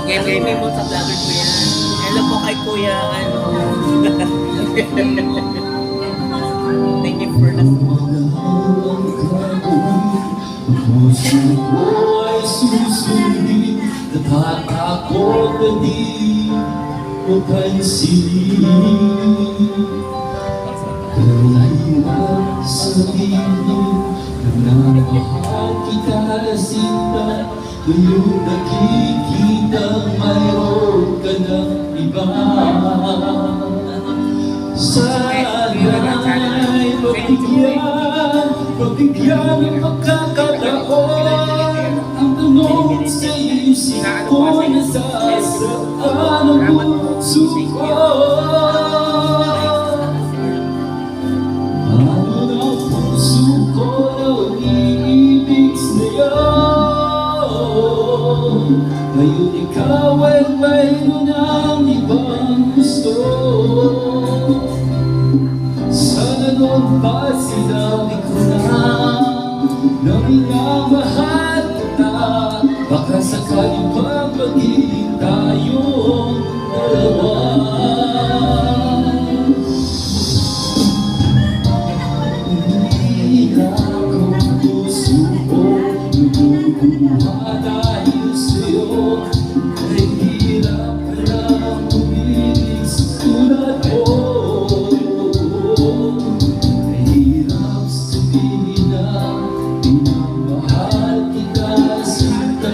Game mo sa vlogger ko yan. Hello po kay Kuya, ano. Thank you for the puso ko ay susundin, natatakot na di mo pansinin. Pero nahirap sabihin na mahal kita sinta, ngayong nakikita mayroon ka ng iba. Sana'y pagbigyan ng pagkakataon. Ang tanong sa isip ko, nasasaan ang puso ko. Ano na puso ko na umiibig sa'yo? Ngayon ikaw ay mayroon ng ibang gusto. Sana noon pa sinabi ko na minamahal kita. Baka sakali pa magiging tayong dalawa. Umiiyak ang puso ko, lumuha dahil sa'yo. Kahirap ka lang umilig sa tulad ko. Mahirap sabihin na minamahal kita sinta,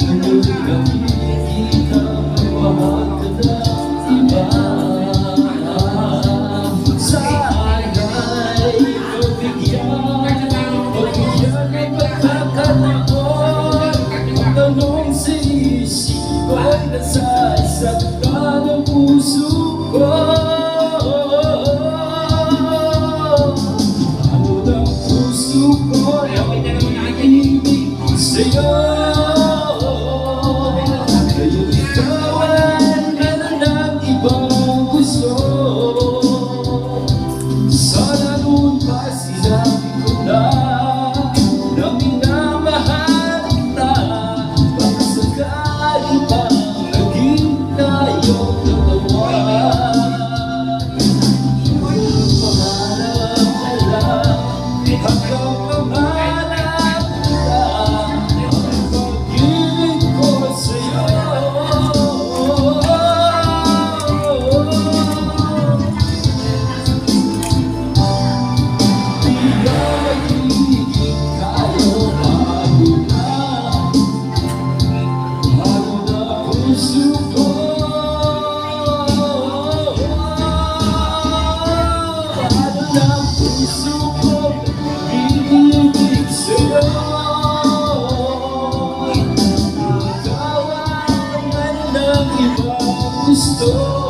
ngayong nakikita may mahal ka na iba. Sana'y pagbigyan ng pagkakataon. Ang tanong sa isip ko'y nasasaktan ang puso ko. Ano ng puso ko na umiibig sa'yo? Ngayon ikaw ay meron ng ibang gusto. Sana noon pa sinabi ko na minamahal kita. Baka sakali pa naging tayong dalawa. Pangarap na lang, hanggang pangarap na lang ang pag-ibig ko sa'yo. Di na magiging tayo bago na puso ko. Ano na puso ko, iibig sa'yo. Ikaw ang meron ng ibang gusto.